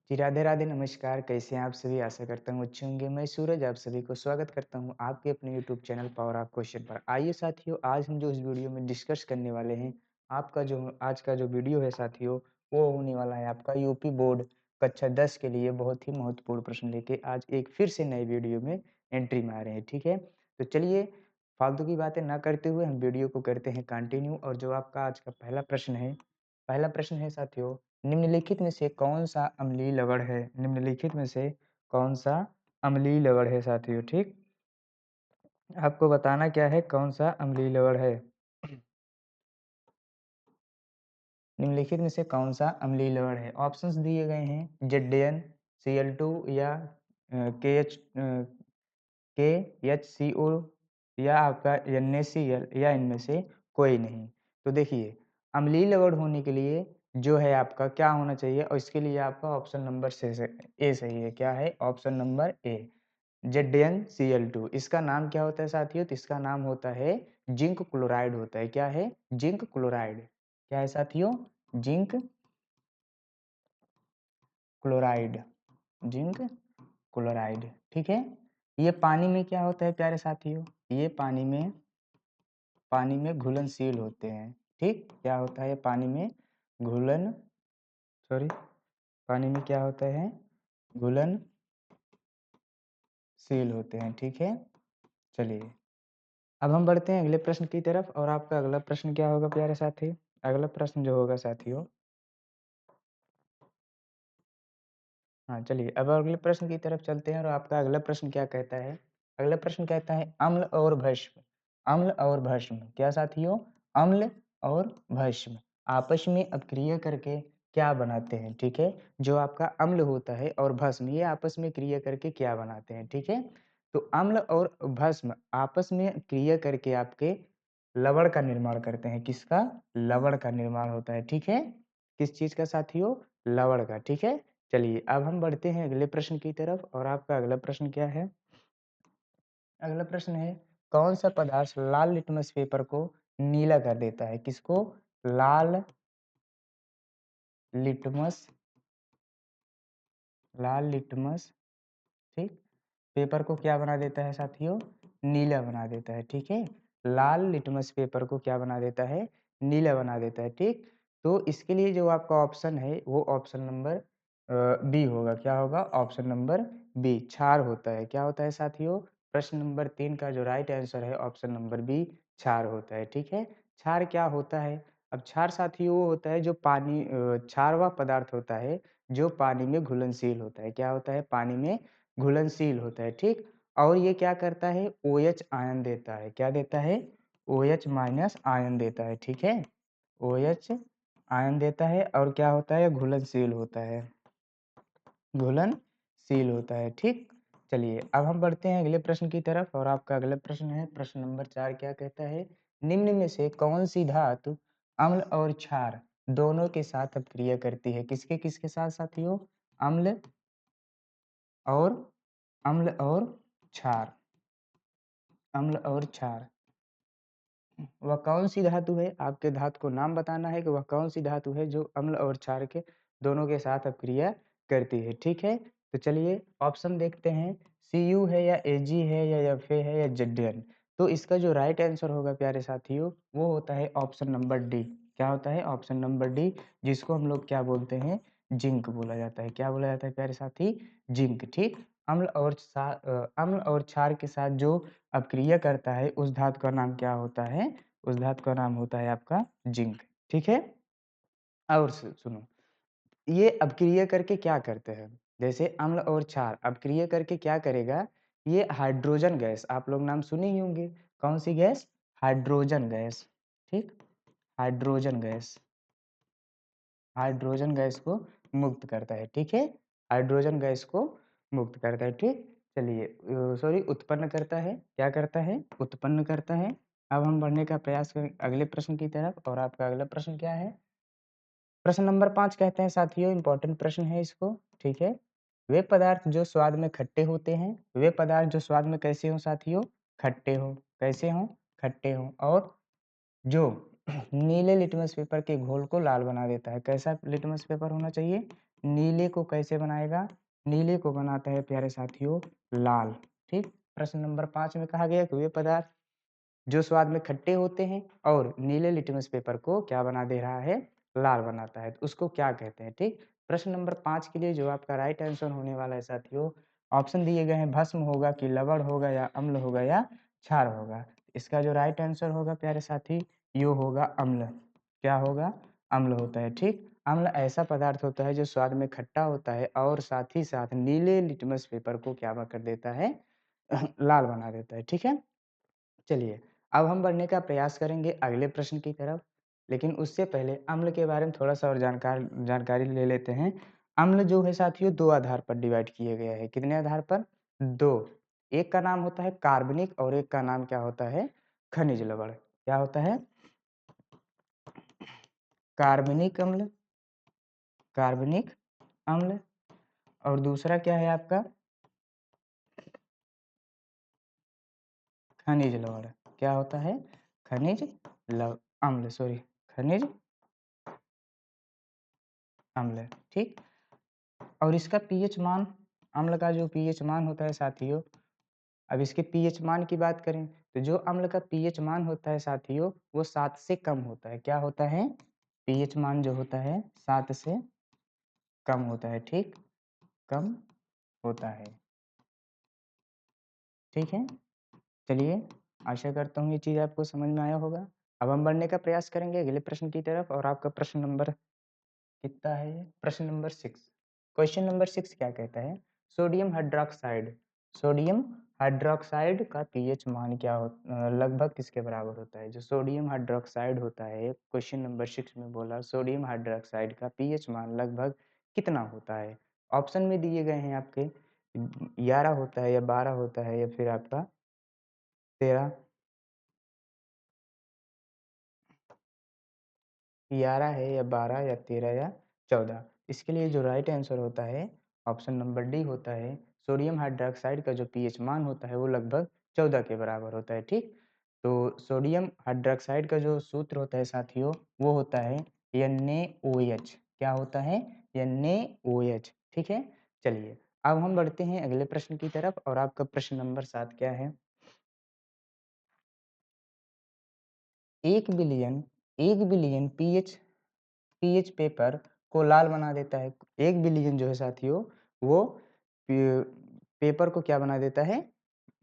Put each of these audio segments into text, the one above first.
जी, राधे राधे, नमस्कार। कैसे हैं आप सभी? आशा करता हूँ अच्छे होंगे। मैं सूरज आप सभी को स्वागत करता हूँ आपके अपने YouTube channel power of question पर। आइए साथियों, आज हम जो इस वीडियो में डिस्कस करने वाले हैं, आपका जो आज का जो वीडियो है साथियों, वो होने वाला है आपका यूपी बोर्ड कक्षा 10 के लिए बहुत ही महत्वपूर्ण प्रश्न लेके आज एक फिर से नए वीडियो में एंट्री में आ रहे हैं, ठीक है? तो चलिए, फालतू की बातें ना करते हुए हम वीडियो को करते हैं कंटिन्यू। और जो आपका आज का पहला प्रश्न है साथियों, निम्नलिखित में से कौन-सा अम्लीय लवण है? निम्नलिखित में से कौन-सा अम्लीय लवण है साथियों, ठीक? आपको बताना क्या है, कौन-सा अम्लीय लवण है? निम्नलिखित में से कौन-सा अम्लीय लवण है? ऑप्शंस दिए गए हैं ZN, Cl2 या KHCO या आपका NaCl या इनमें से कोई नहीं। तो देखिए, अम्लीय लवण होने के लिए जो है आपका क्या होना चाहिए, और इसके लिए आपका ऑप्शन नंबर ए सही है। क्या है? Option number A, ZnCl2। इसका नाम क्या होता है साथियों? तो इसका नाम होता है जिंक क्लोराइड होता है। क्या है? Zinc chloride. क्या है साथियों? Zinc chloride. जिंक क्लोराइड, ठीक है? ये पानी में क्या होता है प्यारे साथियों? ये पानी में घुलनशील होते हैं, ठीक? क्या होता है पानी में? घुलन सॉरी पानी में क्या होता है? घुलनशील होते हैं, ठीक है? चलिए, अब हम बढ़ते हैं अगले प्रश्न की तरफ। और आपका अगला प्रश्न क्या होगा प्यारे साथी? अगला प्रश्न जो होगा साथियों, हाँ, चलिए अब अगले प्रश्न की तरफ चलते हैं। और आपका अगला प्रश्न क्या कहता है? अगला प्रश्न कहता है अम्ल और भस्म। अम्ल और भस्म क्या साथियों? अम्ल और भस्म आपस में अपक्रिया करके क्या बनाते हैं, ठीक है? जो आपका अम्ल होता है और भस्म, ये आपस में क्रिया करके क्या बनाते हैं, ठीक है? तो अम्ल और भस्म आपस में क्रिया करके आपके लवण का निर्माण करते हैं। किसका? लवण का निर्माण होता है, ठीक है? किस चीज का साथियों? लवण का, ठीक है? चलिए, अब हम बढ़ते हैं अगले प्रश्न की तरफ। और आपका अगला प्रश्न क्या है? अगला प्रश्न है, कौन सा पदार्थ लाल लिटमस पेपर को नीला कर देता है? किसको? लाल लिटमस लाल लिटमस, ठीक, पेपर को क्या बना देता है साथियों? नीला बना देता है, ठीक है? लाल लिटमस पेपर को क्या बना देता है? नीला बना देता है, ठीक? तो इसके लिए जो आपका ऑप्शन है वो ऑप्शन नंबर बी होगा। क्या होगा? ऑप्शन नंबर बी, क्षार होता है। क्या होता है साथियों? प्रश्न नंबर 3 का जो राइट आंसर है ऑप्शन नंबर बी, क्षार होता है, ठीक है? क्षार क्या होता है? अब क्षार साथियों वो होता है जो क्षार वह पदार्थ होता है जो पानी में घुलनशील होता है। क्या होता है? पानी में घुलनशील होता है, ठीक? और ये क्या करता है? OH आयन देता है। क्या देता है? OH माइनस आयन देता है, ठीक है? OH आयन देता है और क्या होता है? घुलनशील होता है। घुलनशील होता है, ठीक? चलिए, अब हम बढ़ते हैं अगले प्रश्न की तरफ। और आपका अगला प्रश्न है प्रश्न नंबर 4, क्या कहता है? निम्न में से कौन सी धातु अम्ल और क्षार दोनों के साथ अपक्रिया करती है? किसके किसके साथ साथियों? अम्ल और अम्ल और क्षार। अम्ल और क्षार, वह कौन सी धातु है? आपके धातु को नाम बताना है कि वह कौन सी धातु है जो अम्ल और क्षार के दोनों के साथ अपक्रिया करती है, ठीक है? तो चलिए ऑप्शन देखते हैं, Cu है या Ag है या Fa है या Zn। तो इसका जो राइट आंसर होगा प्यारे साथियों वो होता है ऑप्शन नंबर डी। क्या होता है? ऑप्शन नंबर डी, जिसको हम लोग क्या बोलते हैं? जिंक बोला जाता है। क्या बोला जाता है प्यारे साथी? जिंक, ठीक? अम्ल और क्षार के साथ जो अपक्रिया करता है उस धातु का नाम क्या होता है? उस धातु का नाम होता है आपका जिंक, ठीक है? और सुनो, ये अपक्रिया करके क्या करते हैं? जैसे अम्ल और क्षार अपक्रिया करके क्या करेगा? ये हाइड्रोजन गैस, आप लोग नाम सुने ही होंगे। कौन सी गैस? हाइड्रोजन गैस, ठीक? हाइड्रोजन गैस, हाइड्रोजन गैस को मुक्त करता है, ठीक है? हाइड्रोजन गैस को मुक्त करता है, ठीक? चलिए, सॉरी, उत्पन्न करता है। क्या करता है? उत्पन्न करता है। अब हम बढ़ने का प्रयास करें अगले प्रश्न की तरफ। और आपका अगला प्रश्न क्या है? प्रश्न नंबर 5 कहते हैं साथियों, इंपॉर्टेंट प्रश्न है इसको, ठीक है? वे पदार्थ जो स्वाद में खट्टे होते हैं, वे पदार्थ जो स्वाद में कैसे हो साथियों? खट्टे हो। कैसे हो? खट्टे हो। और जो नीले लिटमस पेपर के घोल को लाल बना देता है। कैसा लिटमस पेपर होना चाहिए? नीले को कैसे बनाएगा? नीले को बनाता है प्यारे साथियों लाल। ठीक, प्रश्न नंबर 5 में कहा गया कि वे पदार्थ जो स्वाद में खट्टे होते हैं और नीले लिटमस पेपर को क्या बना दे रहा है? लाल बनाता है। तो उसको क्या कहते हैं? ठीक, प्रश्न नंबर 5 के लिए जो आपका राइट आंसर होने वाला है साथियों, ऑप्शन दिए गए हैं भस्म होगा कि लवण होगा या अम्ल होगा या क्षार होगा। इसका जो राइट आंसर होगा प्यारे साथी, यो होगा अम्ल। क्या होगा? अम्ल होता है। ठीक, अम्ल ऐसा पदार्थ होता है जो स्वाद में खट्टा होता है और साथ ही साथ नीले लिटमस पेपर को क्या कर देता है? लाल बना देता है। ठीक है, चलिए अब हम बढ़ने का प्रयास करेंगे अगले प्रश्न की तरफ, लेकिन उससे पहले अम्ल के बारे में थोड़ा-सा और जानकारी ले लेते हैं। अम्ल जो है साथियों 2 आधार पर डिवाइड किए गए हैं। कितने आधार पर? 2। एक का नाम होता है कार्बनिक और एक का नाम क्या होता है? खनिज लवण। क्या होता है? कार्बनिक अम्ल, कार्बनिक अम्ल और दूसरा क्या है आपका? खनिज लवण। क्या होता है? खनिज अम्ल, सॉरी, खनिज अम्ल। ठीक? और इसका पीएच मान, अम्ल का जो पीएच मान होता है साथियों, अब इसके पीएच मान की बात करें तो जो अम्ल का पीएच मान होता है साथियों वो 7 से कम होता है। क्या होता है? पीएच मान जो होता है 7 से कम होता है। ठीक, कम होता है। ठीक है, चलिए आशा करता हूँ ये चीज़ आपको समझ में आया होगा। अब हम बढ़ने का प्रयास करेंगे अगले प्रश्न की तरफ और आपका प्रश्न नंबर कितना है ये? प्रश्न नंबर 6। क्वेश्चन नंबर 6 क्या कहता है? सोडियम हाइड्रॉक्साइड, सोडियम हाइड्रॉक्साइड का पीएच मान क्या लगभग किसके बराबर होता है? जो सोडियम हाइड्रॉक्साइड होता है, क्वेश्चन नंबर 6 में बोला सोडियम हाइड्रॉक्साइड का पीएच मान लगभग कितना होता है? ऑप्शन में दिए गए हैं आपके 11 होता है या 12 होता है या फिर आपका 13, 11 है या 12 या 13 या 14। इसके लिए जो राइट आंसर होता है ऑप्शन नंबर डी होता है। सोडियम हाइड्रॉक्साइड का जो पीएच मान होता है वो लगभग 14 के बराबर होता है। ठीक, तो सोडियम हाइड्रॉक्साइड का जो सूत्र होता है साथियों वो होता है NaOH। क्या होता है? NaOH। ठीक है, चलिए अब हम बढ़ते हैं अगले प्रश्न की तरफ और आपका प्रश्न नंबर 7 क्या है? 1 बिलियन पीएच पेपर को लाल बना देता है। 1 बिलियन जो है साथियों वो पे पेपर को क्या बना देता है?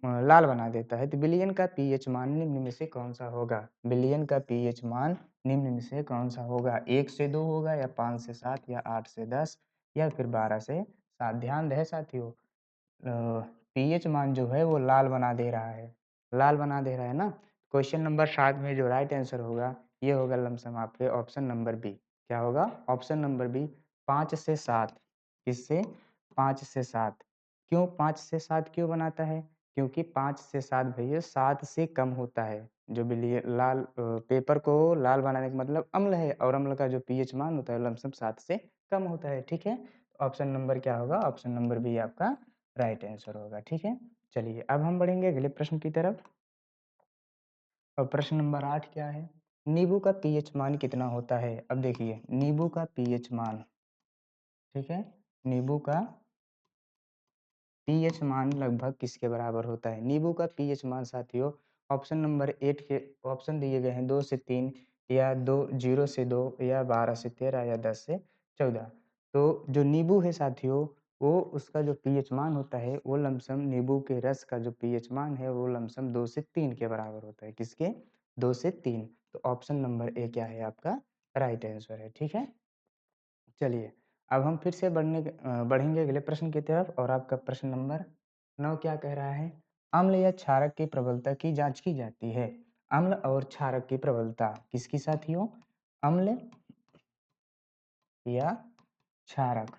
लाल बना देता है। तो बिलियन का पीएच मान निम्न में से कौन-सा होगा? बिलियन का पीएच मान निम्न में से कौन-सा होगा? 1 से 2 होगा या 5 से 7 या 8 से 10 या फिर 12 से 7? ध्यान रहे साथियों, पीएच मान जो है वो लाल बना दे रहा है, लाल बना दे रहा है ना? क्वेश्चन नंबर 7 में जो राइट आंसर होगा ये होगा लमसम आपके ऑप्शन नंबर बी। क्या होगा? ऑप्शन नंबर बी, 5 से 7। किससे? 5 से 7। क्यों 5 से 7 क्यों बनाता है? क्योंकि 5 से 7 भैया 7 से कम होता है। जो लाल पेपर को लाल बनाने का मतलब अम्ल है और अम्ल का जो पीएच मान होता है लमसम 7 से कम होता है। ठीक है? ऑप्शन नंबर क्या होगा? ऑप्शन नंबर बी आपका राइट आंसर होगा। ठीक है? चलिए अब हम बढ़ेंगे अगले प्रश्न की तरफ और प्रश्न नंबर 8 क्या है? नींबू का पीएच मान कितना होता है? अब देखिए नींबू का पीएच मान, ठीक है? नींबू का पीएच मान लगभग किसके बराबर होता है? नींबू का पीएच मान साथियों ऑप्शन नंबर 8 के ऑप्शन दिए गए हैं 2 से 3 या 2 0 से 2 या 12 से 13 या 10 से 14। तो जो नींबू है साथियों वो उसका जो पीएच मान होता है वो लमसम नींबू के रस का जो पीएच मान है वो लमसम 2 से 3 के बराबर होता है। किसके? 2 से 3। तो ऑप्शन नंबर ए क्या है आपका राइट आंसर है। ठीक है? चलिए, अब हम फिर से बढ़ेंगे अगले प्रश्न की तरफ और आपका प्रश्न नंबर 9 क्या कह रहा है? अम्ल या क्षारक की प्रबलता की जाँच की जाती है। अम्ल और क्षारक की प्रबलता किसकी साथियों? अम्ल या क्षारक,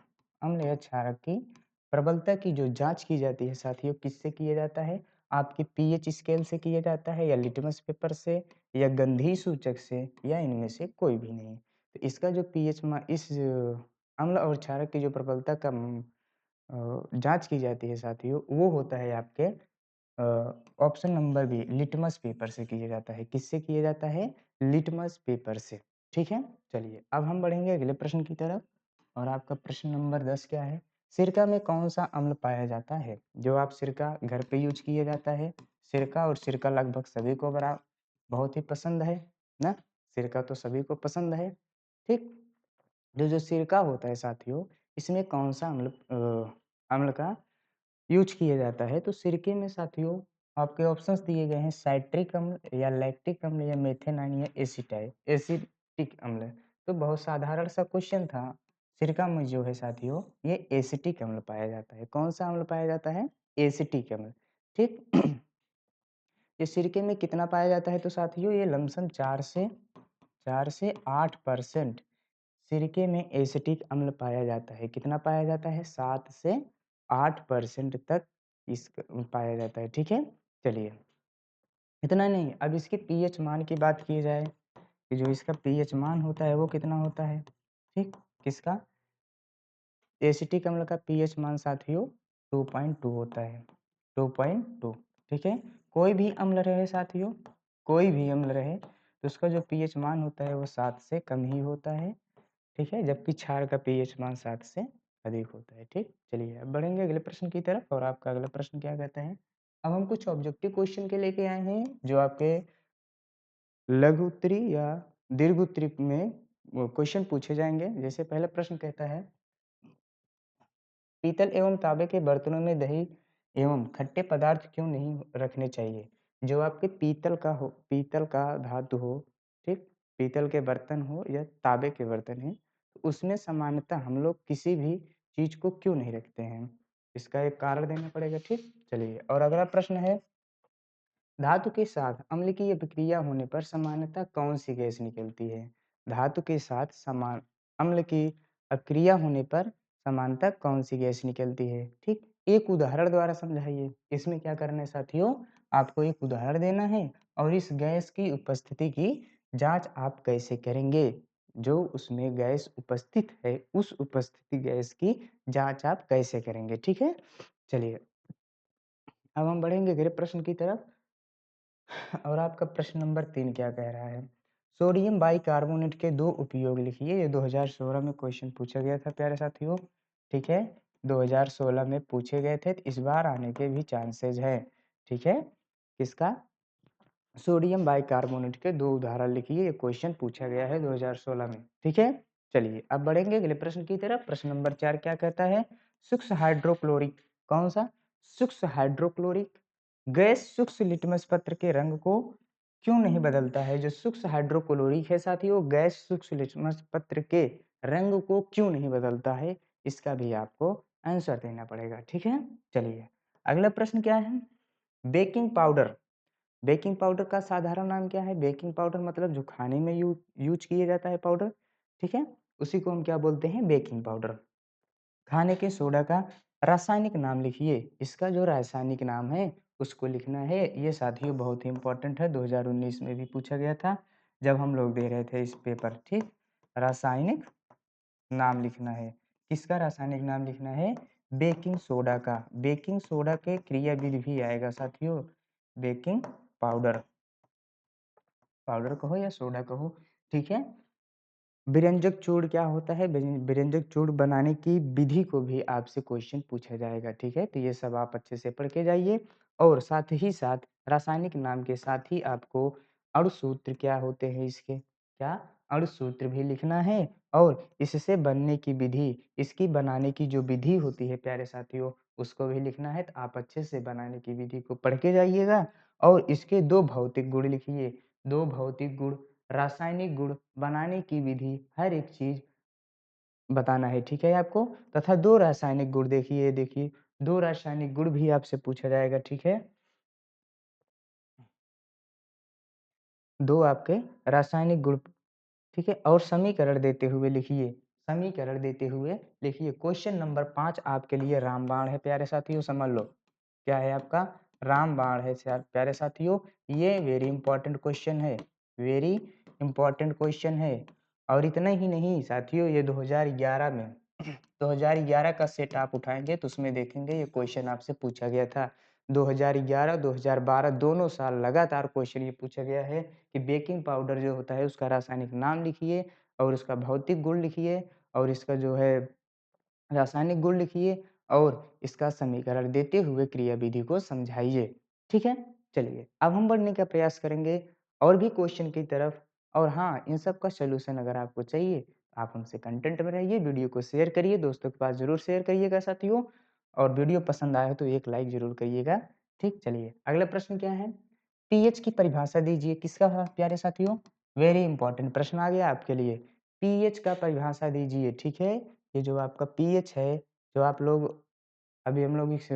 अम्ल या क्षारक की प्रबलता की जो जाँच की जाती है साथियों किससे किया जाता है? आपके पीएच स्केल से किया जाता है या लिटमस पेपर से या गंधीय सूचक से या इनमें से कोई भी नहीं। तो इसका जो पीएच मा इस अम्ल और क्षारक की जो प्रबलता का जाँच की जाती है साथियों वो होता है आपके option number B litmus paper से किया जाता है। किससे किया जाता है? लिटमस पेपर से। ठीक है? चलिए अब हम बढ़ेंगे अगले प्रश्न की तरफ और आपका प्रश्न नंबर 10 क्या है? सिरका में कौन-सा अम्ल पाया जाता है? जो आप सिरका घर पे यूज़ किया जाता है। सिरका और सिरका लगभग सभी को बहुत ही पसंद है ना? सिरका तो सभी को पसंद है, ठीक? जो सिरका होता है साथियों, इसमें कौन-सा अम्ल का यूज़ किया जाता है? तो सिरके में साथियों आपके ऑप्शंस दिए गए हैं साइट्रिक अम्ल या लैक्टिक अम्ल या मेथेनाइन या एसिटिक अम्ल। तो बहुत साधारण सा क्वेश्चन था। सिरका में जो है साथियों ये एसिटिक अम्ल पाया जाता है। कौन-सा अम्ल पाया जाता है? एसिटिक अम्ल, ठीक? ये सिरके में कितना पाया जाता है? तो साथियों ये लमसम 4 से 8% सिरके में एसिटिक अम्ल पाया जाता है। कितना पाया जाता है? 7 से 8% तक पाया जाता है, ठीक है? चलिए, इतना नहीं, अब इसके पीएच मान की बात की जाए कि जो इसका पीएच मान होता है वो कितना होता है? ठीक, किसका? एसिटिक अम्ल का पीएच मान साथियों 2.2 होता है, 2.2, ठीक है? कोई भी अम्ल रहे साथियों, कोई भी अम्ल रहे तो उसका जो पीएच मान होता है वो 7 से कम ही होता है, ठीक है? जबकि क्षार का पीएच मान 7 से अधिक होता है, ठीक? चलिए अब बढ़ेंगे अगले प्रश्न की तरफ और आपका अगला प्रश्न क्या कहता है? अब हम कुछ ऑब्जेक्टिव क्वेश्चन के लेके आए हैं जो आपके लघु उत्तरी या दीर्घ उत्तरी में वो क्वेश्चन पूछे जाएँगे। जैसे पहला प्रश्न कहता है, पीतल एवं तांबे के बर्तनों में दही एवं खट्टे पदार्थ क्यों नहीं रखने चाहिए? जो आपके पीतल का धातु हो, ठीक? पीतल के बर्तन हो या तांबे के बर्तन हैं, तो उसमें सामान्यतः हम लोग किसी भी चीज़ को क्यों नहीं रखते हैं? इसका एक कारण देना पड़ेगा, ठीक? चलिए और अगला प्रश्न है, धातु के साथ अम्लीय अभिक्रिया होने पर सामान्यतः कौन सी गैस निकलती है? धातु के साथ समान अम्ल की अभिक्रिया होने पर समानतः कौन सी गैस निकलती है? ठीक, एक उदाहरण द्वारा समझाइए। इसमें क्या करना है साथियों, आपको एक उदाहरण देना है और इस गैस की उपस्थिति की जांच आप कैसे करेंगे? जो उसमें गैस उपस्थित है उस उपस्थिति गैस की जांच आप कैसे करेंगे? ठीक है, चलिए अब हम बढ़ेंगे अगले प्रश्न की तरफ और आपका प्रश्न नंबर 3 क्या कह रहा है? सोडियम बाइकार्बोनेट के 2 उपयोग लिखिए। ये 2016 में क्वेश्चन पूछा गया था प्यारे साथियों, ठीक है? 2016 में पूछे गए थे, तो इस बार आने के भी चांसेस हैं, ठीक है? किसका? सोडियम बाइकार्बोनेट के 2 उदाहरण लिखिए। ये क्वेश्चन पूछा गया है 2016 में, ठीक है? चलिए अब बढ़ेंगे अगले प्रश्न की तरफ। प्रश्न नंबर 4 क्या कहता है? शुष्क हाइड्रोक्लोरिक कौन-सा? शुष्क हाइड्रोक्लोरिक गैस शुष्क लिटमस पत्र के रंग को क्यों नहीं बदलता है? जो शुष्क हाइड्रोक्लोरिक है साथियों, गैस शुष्क लिटमस पत्र के रंग को क्यों नहीं बदलता है? इसका भी आपको आंसर देना पड़ेगा, ठीक है? चलिए अगला प्रश्न क्या है? बेकिंग पाउडर बेकिंग पाउडर का साधारण नाम क्या है? बेकिंग पाउडर मतलब जो खाने में यूज किया जाता है पाउडर, ठीक है? उसी को हम क्या बोलते हैं? Baking powder. खाने के सोडा का रासायनिक नाम लिखिए। इसका जो रासायनिक नाम है उसको लिखना है। ये साथियों बहुत ही इम्पोर्टेंट है, 2019 में भी पूछा गया था जब हम लोग दे रहे थे इस पेपर, ठीक? रासायनिक नाम लिखना है। किसका रासायनिक नाम लिखना है? बेकिंग सोडा का। बेकिंग सोडा के क्रियाविधि भी आएगा साथियों, बेकिंग पाउडर। पाउडर कहो या सोडा कहो, ठीक है? व्यंजक चूर्ण क्या होता है? व्यंजक चूर्ण बनाने की विधि को भी आपसे क्वेश्चन पूछा जाएगा, ठीक है? तो ये सब आप अच्छे से पढ़ के जाइए और साथ ही साथ रासायनिक नाम के साथ ही आपको अणु सूत्र क्या होते हैं इसके, क्या? अणु सूत्र भी लिखना है और इससे बनने की विधि, इसकी बनाने की जो विधि होती है प्यारे साथियों, उसको भी लिखना है। तो आप अच्छे से बनाने की विधि को पढ़ के जाइएगा और इसके 2 भौतिक गुण लिखिए। 2 भौतिक गुण, रासायनिक गुण, बनाने की विधि, हर एक चीज़ बताना है, ठीक है आपको? तथा 2 रासायनिक गुण देखिए 2 रासायनिक गुण भी आपसे पूछा जाएगा, ठीक है? 2 आपके रासायनिक गुण, ठीक है? और समीकरण देते हुए लिखिए। क्वेश्चन नंबर 5 आपके लिए रामबाण है प्यारे साथियों, समझ लो। क्या है आपका? रामबाण है प्यारे साथियों। ये वेरी इंपॉर्टेंट क्वेश्चन है, वेरी इंपॉर्टेंट क्वेश्चन है। और इतना ही नहीं साथियों, ये 2011 में 2011 का सेट आप उठाएँगे तो उसमें देखेंगे ये क्वेश्चन आपसे पूछा गया था। 2011, 2012 दोनों साल लगातार क्वेश्चन ये पूछा गया है कि बेकिंग पाउडर जो होता है उसका रासायनिक नाम लिखिए और उसका भौतिक गुण लिखिए और इसका जो है रासायनिक गुण लिखिए और इसका समीकरण देते हुए क्रियाविधि को समझाइए। ठीक है? चलिए, अब हम बढ़ने का प्रयास करेंगे और भी क्वेश्चन की तरफ। और हाँ, इन सब का सॉल्यूशन अगर आपको चाहिए, आप हमसे कंटेंट में रहिए, वीडियो को शेयर करिए, दोस्तों के पास ज़रूर शेयर करिएगा साथियों, और वीडियो पसंद आया तो एक लाइक ज़रूर करिएगा। ठीक, चलिए, अगला प्रश्न क्या है? पीएच की परिभाषा दीजिए। किसका है प्यारे साथियों? वेरी इंपॉर्टेंट प्रश्न आ गया आपके लिए। पीएच का परिभाषा दीजिए, ठीक है? ये जो आपका पीएच है, जो आप लोग अभी हम लोग इस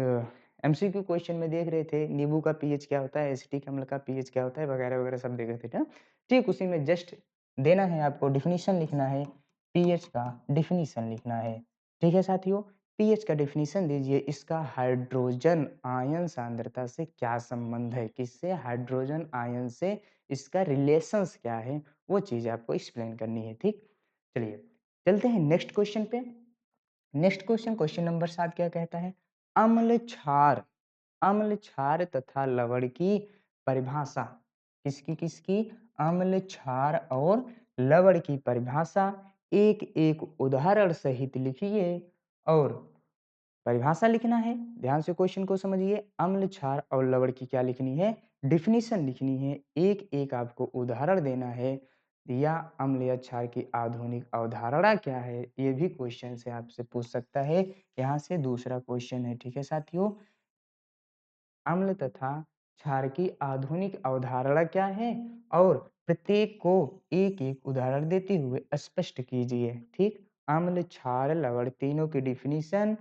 एमसीक्यू क्वेश्चन में देख रहे थे, नींबू का पीएच क्या होता है, एसिटिक अम्ल का पीएच क्या होता है, वगैरह-वगैरह सब देख रहे थे ना? ठीक उसी में जस्ट देना है आपको, डेफिनिशन लिखना है, पीएच का डेफिनिशन लिखना है। ठीक है साथियों? पीएच का डेफिनिशन दीजिए, इसका हाइड्रोजन आयन सांद्रता से क्या संबंध है? किससे? हाइड्रोजन आयन से इसका रिलेशंस क्या है? वो चीज़ आपको एक्सप्लेन करनी है, ठीक? चलिए, चलते हैं नेक्स्ट क्वेश्चन पे। नेक्स्ट क्वेश्चन, क्वेश्चन नंबर 7 क्या कहता है? अम्ल क्षार, अम्ल क्षार तथा लवण की परिभाषा। किसकी किसकी? अम्ल क्षार और लवण की परिभाषा एक एक उदाहरण सहित लिखिए। और परिभाषा लिखना है, ध्यान से क्वेश्चन को समझिए। अम्ल क्षार और लवण की क्या लिखनी है? डिफिनीशन लिखनी है। एक एक आपको उदाहरण देना है, या अम्ल या क्षार की आधुनिक अवधारणा क्या है, ये भी क्वेश्चन से आपसे पूछ सकता है। यहाँ से दूसरा क्वेश्चन है, ठीक है साथियों? अम्ल तथा क्षार की आधुनिक अवधारणा क्या है, और प्रत्येक को एक एक उदाहरण देते हुए स्पष्ट कीजिए। ठीक, अम्ल क्षार लवण तीनों की डिफिनीशन,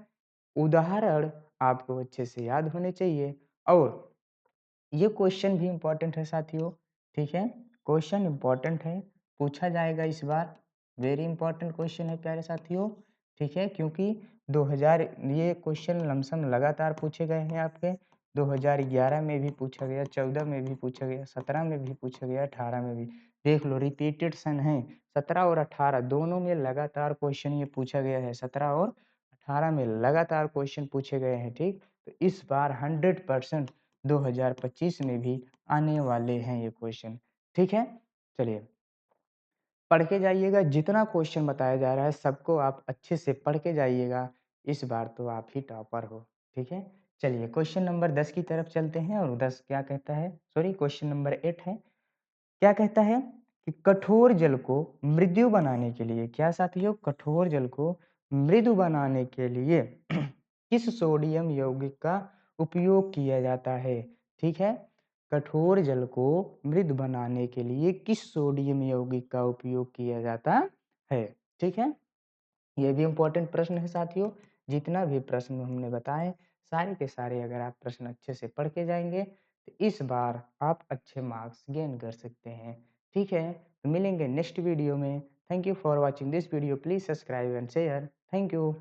उदाहरण आपको अच्छे से याद होने चाहिए। और ये क्वेश्चन भी इम्पोर्टेंट है साथियों, ठीक है? क्वेश्चन इम्पोर्टेंट है, पूछा जाएगा इस बार। वेरी इंपॉर्टेंट क्वेश्चन है प्यारे साथियों, ठीक है? क्योंकि 2000 ये क्वेश्चन लमसम लगातार पूछे गए हैं आपके। 2011 में भी पूछा गया, 14 में भी पूछा गया, 17 में भी पूछा गया, 18 में भी। देख लो, रिपीटेड सन है। 17 और 18 दोनों में लगातार क्वेश्चन ये पूछा गया है। 17 और 18 में लगातार क्वेश्चन पूछे गए हैं, ठीक? तो इस बार 100% 2025 में भी आने वाले हैं ये क्वेश्चन, ठीक है? चलिए, पढ़ के जाइएगा, जितना क्वेश्चन बताया जा रहा है सबको आप अच्छे से पढ़ के जाइएगा। इस बार तो आप ही टॉपर हो, ठीक है? चलिए, क्वेश्चन नंबर 10 की तरफ चलते हैं। और 10 क्या कहता है? सॉरी, क्वेश्चन नंबर 8 है। क्या कहता है कि कठोर जल को मृदु बनाने के लिए, क्या साथियों? कठोर जल को मृदु बनाने के लिए किस सोडियम यौगिक का उपयोग किया जाता है? ठीक है? कठोर जल को मृदु बनाने के लिए किस सोडियम यौगिक का उपयोग किया जाता है? ठीक है? ये भी इम्पोर्टेंट प्रश्न है साथियों। जितना भी प्रश्न हमने बताए, सारे के सारे अगर आप प्रश्न अच्छे से पढ़ के जाएँगे, तो इस बार आप अच्छे मार्क्स गेन कर सकते हैं। ठीक है? तो मिलेंगे नेक्स्ट वीडियो में। Thank you for watching this video. Please subscribe and share. Thank you.